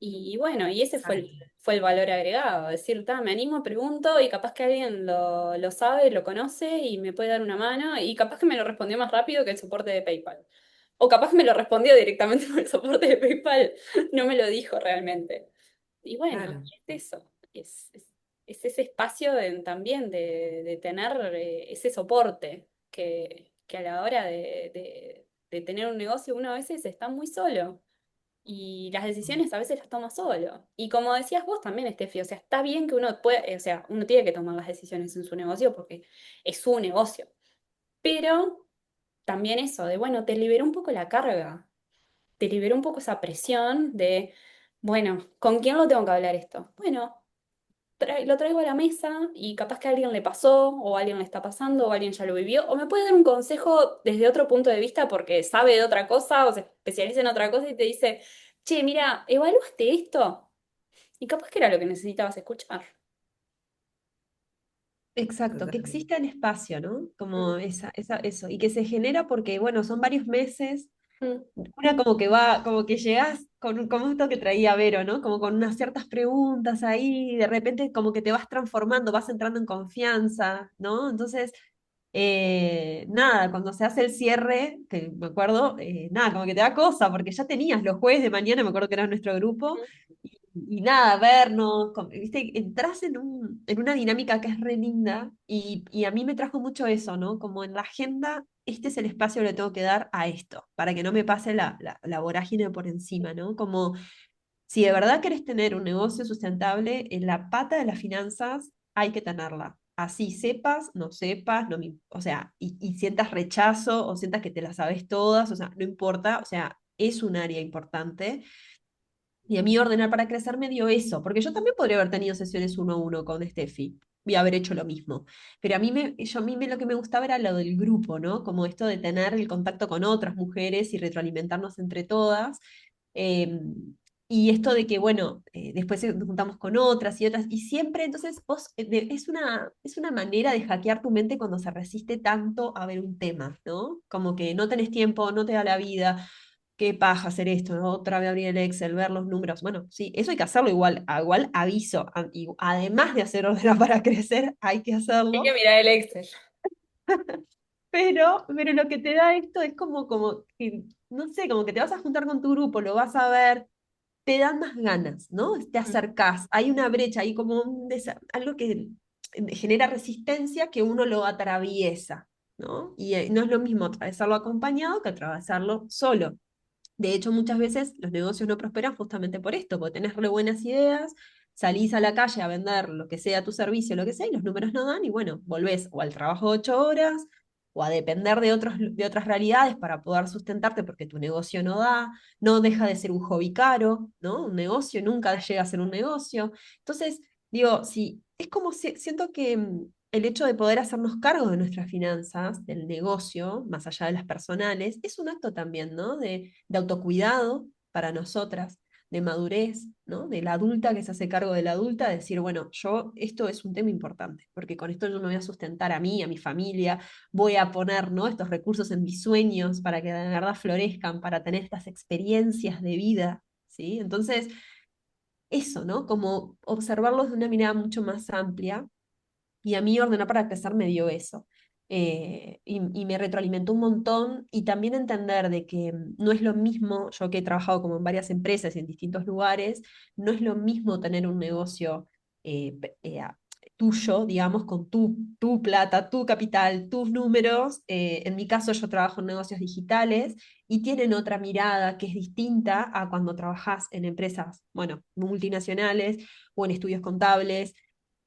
Y bueno, y ese fue Exacto. fue el valor agregado. Decir, me animo, pregunto y capaz que alguien lo sabe, lo conoce y me puede dar una mano y capaz que me lo respondió más rápido que el soporte de PayPal. O capaz que me lo respondió directamente por el soporte de PayPal, no me lo dijo realmente. Y bueno, Claro. es eso, es ese espacio también de tener ese soporte que a la hora de tener un negocio uno a veces está muy solo y las decisiones a veces las toma solo. Y como decías vos también, Estefi, o sea, está bien que uno pueda, o sea, uno tiene que tomar las decisiones en su negocio porque es su negocio, pero también eso de, bueno, te liberó un poco la carga, te liberó un poco esa presión de, bueno, ¿con quién lo tengo que hablar esto? Bueno, lo traigo a la mesa y capaz que a alguien le pasó, o a alguien le está pasando, o alguien ya lo vivió, o me puede dar un consejo desde otro punto de vista porque sabe de otra cosa o se especializa en otra cosa y te dice, che, mira, ¿evaluaste esto? Y capaz que era lo que necesitabas escuchar. Exacto, que Totalmente. exista el espacio, ¿no? Mm. Como eso, y que se genera porque, bueno, son varios meses, Mm, una como que va, como que llegás con, como esto que traía Vero, ¿no? Como con unas ciertas preguntas ahí, y de repente como que te vas transformando, vas entrando en confianza, ¿no? Entonces, nada, cuando se hace el cierre, que me acuerdo, nada, como que te da cosa, porque ya tenías los jueves de mañana, me acuerdo que era nuestro grupo, y nada, vernos, viste, entras en una dinámica que es re linda y a mí me trajo mucho eso, ¿no? Como en la agenda, este es el espacio que le tengo que dar a esto, para que no me pase la vorágine por encima, ¿no? Como si de verdad querés tener un negocio sustentable, en la pata de las finanzas hay que tenerla. Así sepas, no sepas, o sea, y sientas rechazo o sientas que te las sabes todas, o sea, no importa, o sea, es un área importante y a mí ordenar para crecer me dio eso, porque yo también podría haber tenido sesiones uno a uno con Steffi y haber hecho lo mismo. Pero a mí lo que me gustaba era lo del grupo, ¿no? Como esto de tener el contacto con otras mujeres y retroalimentarnos entre todas. eh, y esto de que, bueno, después nos juntamos con otras y otras, y siempre, entonces, es una manera de hackear tu mente cuando se resiste tanto a ver un tema, ¿no? Como que no tenés tiempo, no te da la vida, qué paja hacer esto, ¿no? Otra vez abrir el Excel, ver los números. Bueno, sí, eso hay que hacerlo igual, igual aviso. Y además de hacer orden para crecer, hay que hay que hacerlo. mirar el Excel. Pero lo que te da esto es como que, no sé, como que te vas a juntar con tu grupo, lo vas a ver, te dan más ganas, ¿no? Te Mm. acercás, hay una brecha, hay como algo que genera resistencia que uno lo atraviesa, ¿no? Y no es lo mismo atravesarlo acompañado que atravesarlo solo. De hecho, muchas veces los negocios no prosperan justamente por esto, porque tenés re buenas ideas, salís a la calle a vender lo que sea tu servicio, lo que sea, y los números no dan, y bueno, volvés o al trabajo de 8 horas, o a depender de otras realidades para poder sustentarte porque tu negocio no da, no deja de ser un hobby caro, ¿no? Un negocio nunca llega a ser un negocio. Entonces, digo, sí, es como siento que el hecho de poder hacernos cargo de nuestras finanzas, del negocio, más allá de las personales, es un acto también, ¿no? De autocuidado para nosotras, de madurez, ¿no? De la adulta que se hace cargo de la adulta, de decir, bueno, yo, esto es un tema importante, porque con esto yo me voy a sustentar a mí, a mi familia, voy a poner, ¿no? Estos recursos en mis sueños para que de verdad florezcan, para tener estas experiencias de vida, ¿sí? Entonces, eso, ¿no? Como observarlos de una mirada mucho más amplia y a mí Ordenar para Crecer me dio eso. Y me retroalimentó un montón y también entender de que no es lo mismo, yo que he trabajado como en varias empresas y en distintos lugares, no es lo mismo tener un negocio tuyo, digamos, con tu plata, tu capital, tus números. En mi caso yo trabajo en negocios digitales y tienen otra mirada que es distinta a cuando trabajas en empresas, bueno, multinacionales o en estudios contables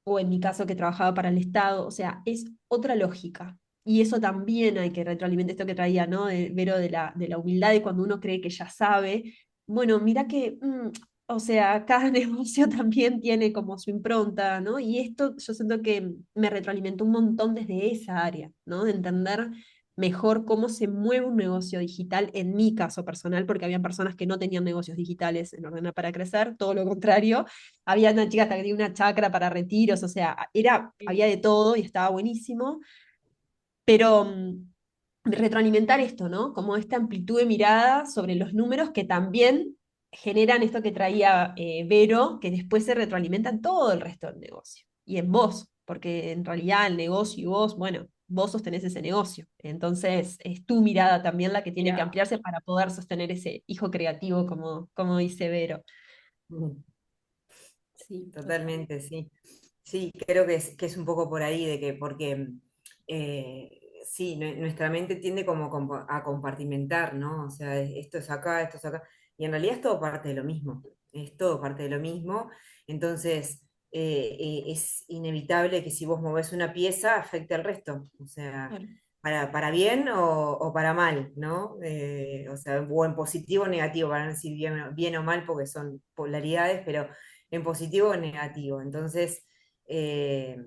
o en mi caso que trabajaba para el Estado, o sea, es otra lógica. Y eso también hay que retroalimentar esto que traía, ¿no? Vero de la humildad y cuando uno cree que ya sabe. Bueno, mira que, o sea, cada negocio también tiene como su impronta, ¿no? Y esto yo siento que me retroalimentó un montón desde esa área, ¿no? De entender mejor cómo se mueve un negocio digital en mi caso personal, porque había personas que no tenían negocios digitales en Ordenar para Crecer, todo lo contrario, había una chica hasta que tenía una chacra para retiros, o sea, había de todo y estaba buenísimo, pero retroalimentar esto, ¿no? Como esta amplitud de mirada sobre los números que también generan esto que traía Vero, que después se retroalimenta en todo el resto del negocio y en vos, porque en realidad el negocio y vos, bueno, vos sostenés ese negocio. Entonces es tu mirada también la que tiene que Mira, ampliarse para poder sostener ese hijo creativo, como dice Vero. Mm, sí, total. totalmente, sí. Sí, creo que es un poco por ahí, de que, porque sí, nuestra mente tiende como a compartimentar, ¿no? O sea, esto es acá, esto es acá. Y en realidad es todo parte de lo mismo. Es todo parte de lo mismo. Entonces, es inevitable que si vos movés una pieza, afecte al resto. O sea, Claro. para bien o para mal, ¿no? O sea, o en positivo o negativo, para no decir bien o mal, porque son polaridades, pero en positivo o en negativo. Entonces, eh,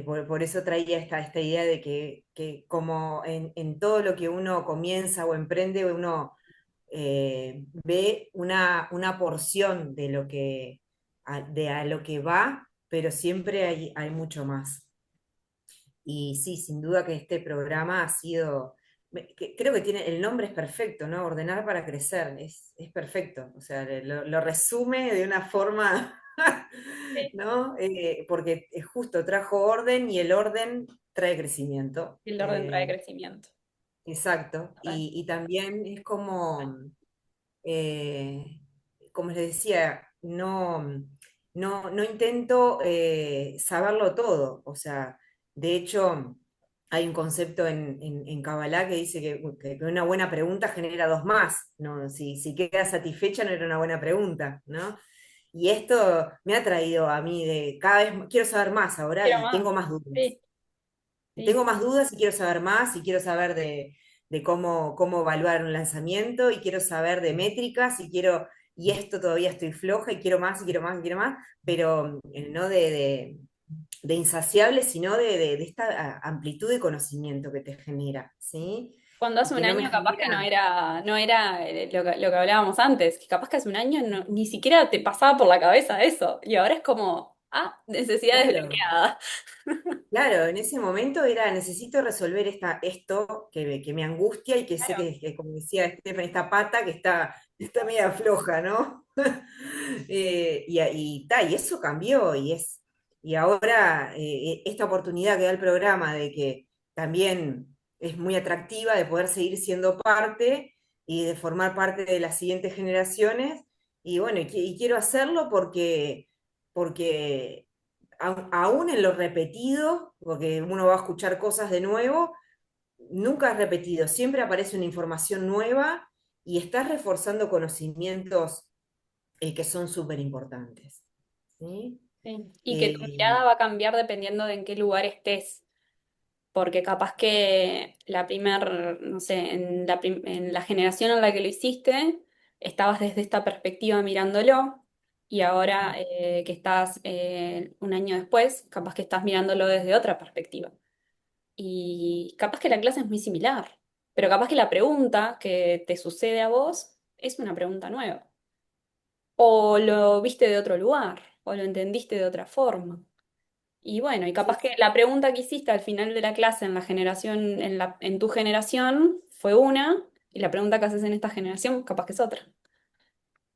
por eso traía esta idea de que como en todo lo que uno comienza o emprende, uno ve una porción de lo que, a lo que va, pero siempre hay mucho más. Y sí, sin duda que este programa ha sido, creo que tiene, el nombre es perfecto, ¿no? Ordenar para crecer, es perfecto. O sea, lo resume de una forma, Sí, ¿no? Porque es justo, trajo orden y el orden trae crecimiento. el orden trae crecimiento. Exacto. Total. Y también es como, eh, como les decía, no intento saberlo todo. O sea, de hecho, hay un concepto en Kabbalah que dice que una buena pregunta genera dos más, ¿no? Si quedas satisfecha no era una buena pregunta, ¿no? Y esto me ha traído a mí de cada vez quiero saber más ahora Quiero y más. tengo más dudas. Sí, sí, Tengo más dudas y quiero saber más y quiero saber de cómo evaluar un lanzamiento y quiero saber de métricas y esto todavía estoy floja y quiero más y quiero más y quiero más, pero no de insaciable, sino de esta amplitud de conocimiento que te genera, ¿sí? cuando Y hace un que no me año capaz que genera, no era lo que hablábamos antes, que capaz que hace un año ni siquiera te pasaba por la cabeza eso, y ahora es como, necesidad claro. desbloqueada. Claro, en ese momento era, necesito resolver esto que me angustia y que sé Claro, como decía Estefan, esta pata que está media floja, ¿no? Y eso cambió y ahora esta oportunidad que da el programa de que también es muy atractiva de poder seguir siendo parte y de formar parte de las siguientes generaciones. Y bueno, y quiero hacerlo porque aún en lo repetido, porque uno va a escuchar cosas de nuevo, nunca es repetido, siempre aparece una información nueva y estás reforzando conocimientos que son súper importantes. ¿sí? Sí. Y que tu Eh, mirada va a cambiar dependiendo de en qué lugar estés. Porque capaz que no sé, en la generación en la que lo hiciste, estabas desde esta perspectiva mirándolo, y ahora que estás un año después, capaz que estás mirándolo desde otra perspectiva. Y capaz que la clase es muy similar, pero capaz que la pregunta que te sucede a vos es una pregunta nueva. O lo viste de otro lugar, o lo entendiste de otra forma. Y bueno, y sí, capaz que la pregunta que hiciste al final de la clase en en tu generación fue una, y la pregunta que haces en esta generación capaz que es otra.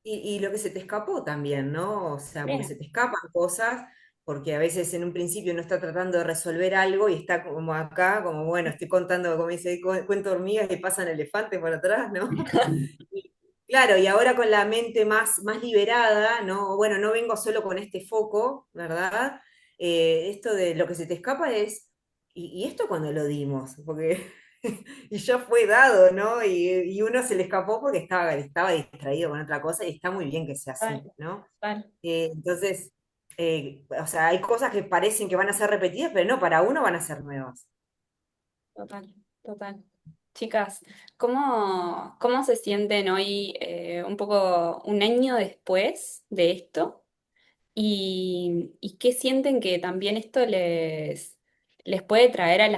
y lo que se te escapó también, ¿no? O sea, porque se Bien. te escapan cosas, porque a veces en un principio uno está tratando de resolver algo y está como acá, como bueno, estoy contando, como dice, cuento hormigas y pasan elefantes por atrás, ¿no? Y, claro, y ahora con la mente más liberada, ¿no? Bueno, no vengo solo con este foco, ¿verdad? Esto de lo que se te escapa es, y esto cuando lo dimos, porque y ya fue dado, ¿no? Y uno se le escapó porque estaba distraído con otra cosa y está muy bien que sea así, Total, ¿no? total, Entonces, o sea, hay cosas que parecen que van a ser repetidas, pero no, para uno van a ser nuevas. total, total. Chicas, ¿cómo se sienten hoy, un poco un año después de esto? Y qué sienten que también esto les puede traer a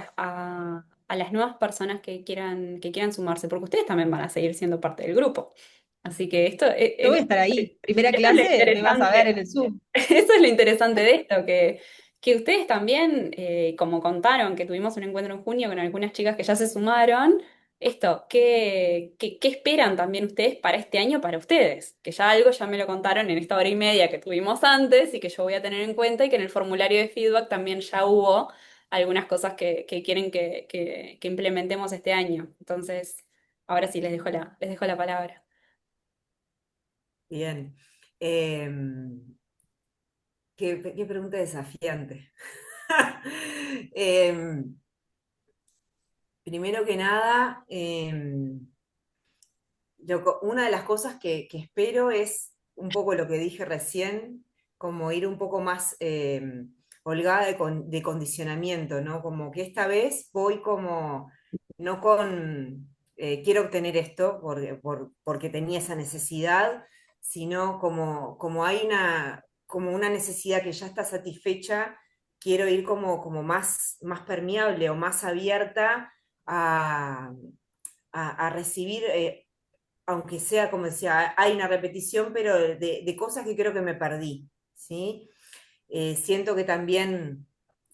las nuevas personas que quieran sumarse, porque ustedes también van a seguir siendo parte del grupo. Así que Yo voy a estar ahí. Primera esto es lo clase, me vas a ver interesante. en el Zoom. Eso es lo interesante de esto, que ustedes también, como contaron, que tuvimos un encuentro en junio con algunas chicas que ya se sumaron, ¿qué esperan también ustedes para este año para ustedes? Que ya algo ya me lo contaron en esta hora y media que tuvimos antes y que yo voy a tener en cuenta, y que en el formulario de feedback también ya hubo algunas cosas que quieren que implementemos este año. Entonces, ahora sí les dejo la palabra. Bien. Qué pregunta desafiante. Em, Primero que nada, una de las cosas que espero es un poco lo que dije recién, como ir un poco más holgada de condicionamiento, ¿no? Como que esta vez voy como, no con, quiero obtener esto porque tenía esa necesidad, sino como hay como una necesidad que ya está satisfecha, quiero ir como más permeable o más abierta a, a recibir, aunque sea, como decía, hay una repetición, pero de cosas que creo que me perdí, ¿sí? Siento que también,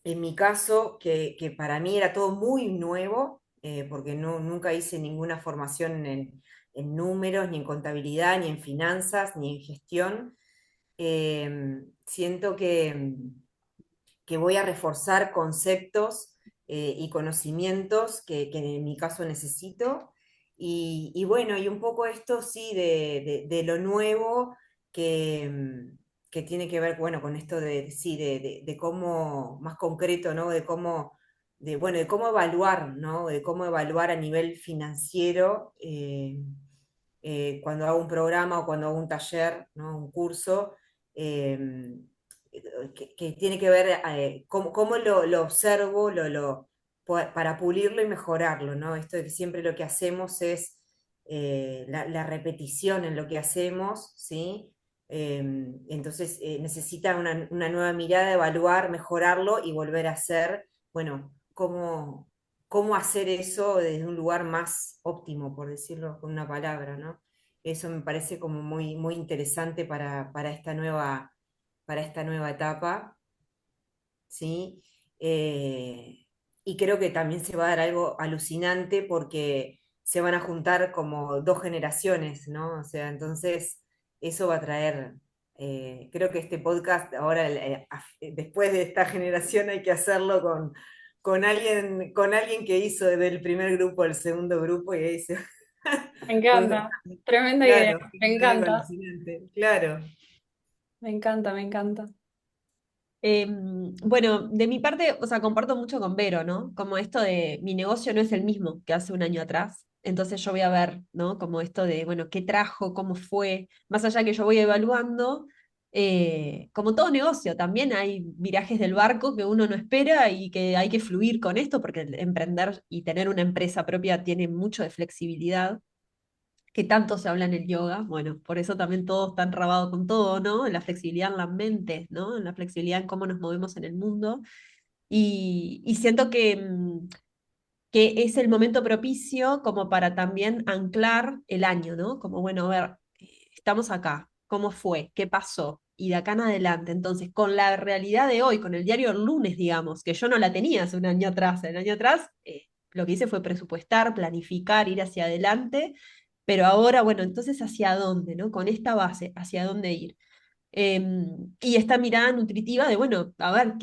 en mi caso, que para mí era todo muy nuevo, porque nunca hice ninguna formación en números, ni en contabilidad, ni en finanzas, ni en gestión. Siento que voy a reforzar conceptos y conocimientos que en mi caso necesito. Y bueno, y un poco esto sí de lo nuevo que, que tiene que ver, bueno, con esto sí, de cómo, más concreto, ¿no? De cómo, bueno, de cómo evaluar, ¿no? De cómo evaluar a nivel financiero cuando hago un programa o cuando hago un taller, ¿no? Un curso. eh, que tiene que ver cómo lo observo para pulirlo y mejorarlo, ¿no? Esto de que siempre lo que hacemos es la repetición en lo que hacemos, ¿sí? Entonces necesita una nueva mirada, evaluar, mejorarlo y volver a hacer, bueno, cómo hacer eso desde un lugar más óptimo, por decirlo con una palabra, ¿no? Eso me parece como muy interesante para esta nueva etapa, ¿sí? Eh, y creo que también se va a dar algo alucinante porque se van a juntar como dos generaciones, ¿no? O sea, entonces eso va a traer, creo que este podcast ahora, después de esta generación hay que hacerlo con alguien que hizo del primer grupo el segundo grupo y ahí se... Me Porque, encanta, tremenda idea, claro, me es algo encanta, alucinante, claro. me encanta, me encanta. Bueno, de mi parte, o sea, comparto mucho con Vero, ¿no? Como esto de mi negocio no es el mismo que hace un año atrás. Entonces yo voy a ver, ¿no? Como esto de, bueno, qué trajo, cómo fue, más allá que yo voy evaluando, como todo negocio, también hay virajes del barco que uno no espera y que hay que fluir con esto, porque el emprender y tener una empresa propia tiene mucho de flexibilidad, que tanto se habla en el yoga. Bueno, por eso también todo está enrabado con todo, ¿no? En la flexibilidad en la mente, ¿no? En la flexibilidad en cómo nos movemos en el mundo. Y siento que es el momento propicio como para también anclar el año, ¿no? Como, bueno, a ver, estamos acá, ¿cómo fue? ¿Qué pasó? Y de acá en adelante, entonces, con la realidad de hoy, con el diario del lunes, digamos, que yo no la tenía hace un año atrás, el año atrás lo que hice fue presupuestar, planificar, ir hacia adelante, pero ahora, bueno, entonces, ¿hacia dónde, no? Con esta base, ¿hacia dónde ir? Y esta mirada nutritiva de, bueno, a ver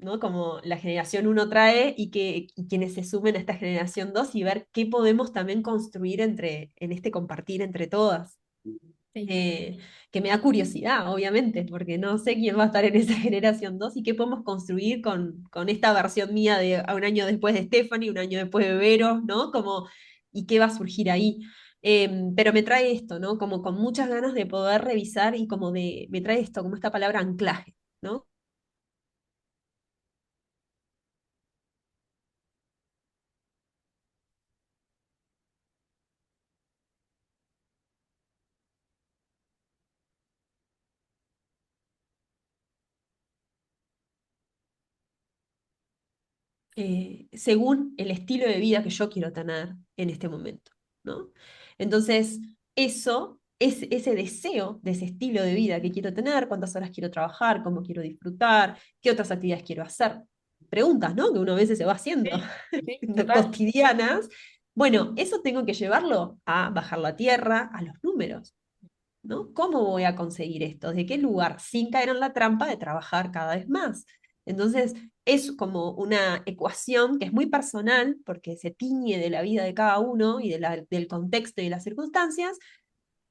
¿no? Como la generación uno trae y quienes se sumen a esta generación 2 y ver qué podemos también construir en este compartir entre todas. Sí. Eh, que me da curiosidad, obviamente, porque no sé quién va a estar en esa generación 2 y qué podemos construir con esta versión mía de a un año después de Stephanie, un año después de Vero, ¿no? Como, y qué va a surgir ahí. Pero me trae esto, ¿no? Como con muchas ganas de poder revisar y como me trae esto, como esta palabra anclaje, ¿no? Según el estilo de vida que yo quiero tener en este momento, ¿no? Entonces, eso es ese deseo de ese estilo de vida que quiero tener, cuántas horas quiero trabajar, cómo quiero disfrutar, qué otras actividades quiero hacer. Preguntas, ¿no? Que uno a veces se va haciendo Sí, sí, total. cotidianas. Bueno, eso tengo que llevarlo a bajar la tierra, a los números, ¿no? ¿Cómo voy a conseguir esto? ¿De qué lugar? Sin caer en la trampa de trabajar cada vez más. Entonces, es como una ecuación que es muy personal, porque se tiñe de la vida de cada uno y del contexto y las circunstancias,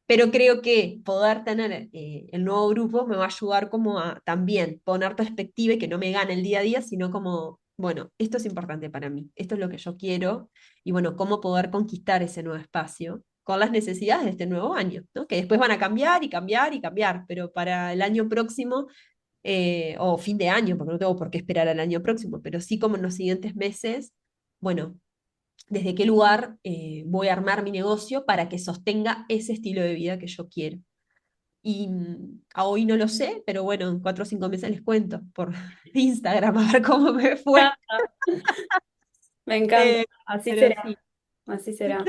pero creo que poder tener el nuevo grupo me va a ayudar como a también poner perspectiva y que no me gane el día a día, sino como, bueno, esto es importante para mí, esto es lo que yo quiero, y bueno, cómo poder conquistar ese nuevo espacio con las necesidades de este nuevo año, ¿no? Que después van a cambiar y cambiar y cambiar, pero para el año próximo, o fin de año, porque no tengo por qué esperar al año próximo, pero sí como en los siguientes meses, bueno, desde qué lugar voy a armar mi negocio para que sostenga ese estilo de vida que yo quiero. Y a hoy no lo sé, pero bueno, en 4 o 5 meses les cuento por Instagram a ver cómo me fue. Me encanta, Eh, así pero será, sí. así será.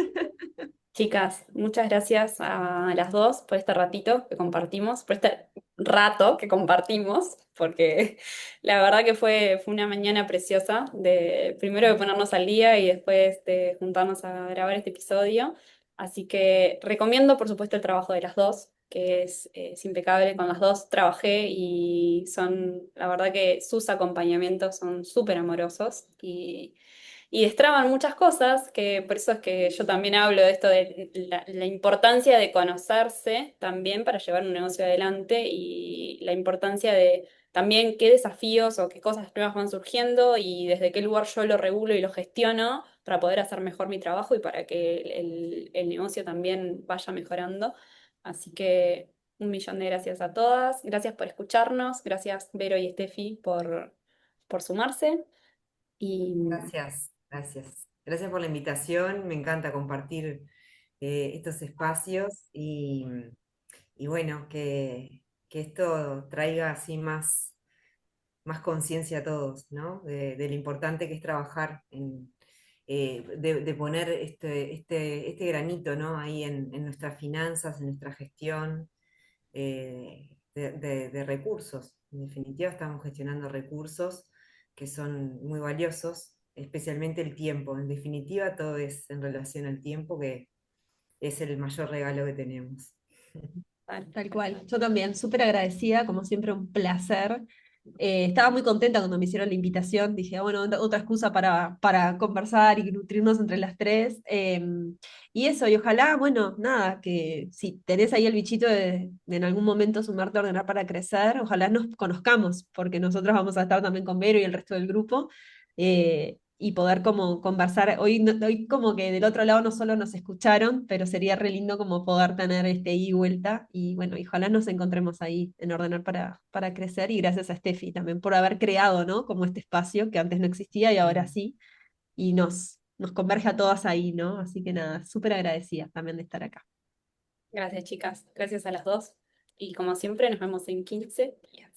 Chicas, muchas gracias a las dos por este ratito que compartimos, por este rato que compartimos, porque la verdad que fue una mañana preciosa de primero de ponernos al día y después de juntarnos a grabar este episodio. Así que recomiendo, por supuesto, el trabajo de las dos, que es impecable. Con las dos trabajé y la verdad que sus acompañamientos son súper amorosos y destraban muchas cosas, que por eso es que yo también hablo de esto de la importancia de conocerse también para llevar un negocio adelante y la importancia de también qué desafíos o qué cosas nuevas van surgiendo y desde qué lugar yo lo regulo y lo gestiono para poder hacer mejor mi trabajo y para que el negocio también vaya mejorando. Así que 1 millón de gracias a todas, gracias por escucharnos, gracias Vero y Steffi por sumarse. Y Gracias, gracias. Gracias por la invitación. Me encanta compartir estos espacios y bueno, que esto traiga así más conciencia a todos, ¿no? De lo importante que es trabajar de poner este granito, ¿no? Ahí en nuestras finanzas, en nuestra gestión de recursos. En definitiva, estamos gestionando recursos que son muy valiosos, especialmente el tiempo. En definitiva, todo es en relación al tiempo, que es el mayor regalo que tenemos. Tal cual. Yo también, súper agradecida, como siempre, un placer. Estaba muy contenta cuando me hicieron la invitación. Dije, "Ah, bueno, otra excusa para conversar y nutrirnos entre las tres. Y eso, y ojalá, bueno, nada, que si tenés ahí el bichito de en algún momento sumarte a Ordenar para Crecer, ojalá nos conozcamos, porque nosotros vamos a estar también con Vero y el resto del grupo. y poder como conversar. Hoy, hoy como que del otro lado no solo nos escucharon, pero sería re lindo como poder tener este ida y vuelta. Y bueno, y ojalá nos encontremos ahí en Ordenar para Crecer. Y gracias a Steffi también por haber creado, ¿no? Como este espacio que antes no existía y ahora Mm. sí. Y nos converge a todas ahí, ¿no? Así que nada, súper agradecida también de estar acá. Gracias, chicas. Gracias a las dos. Y como siempre, nos vemos en 15 días.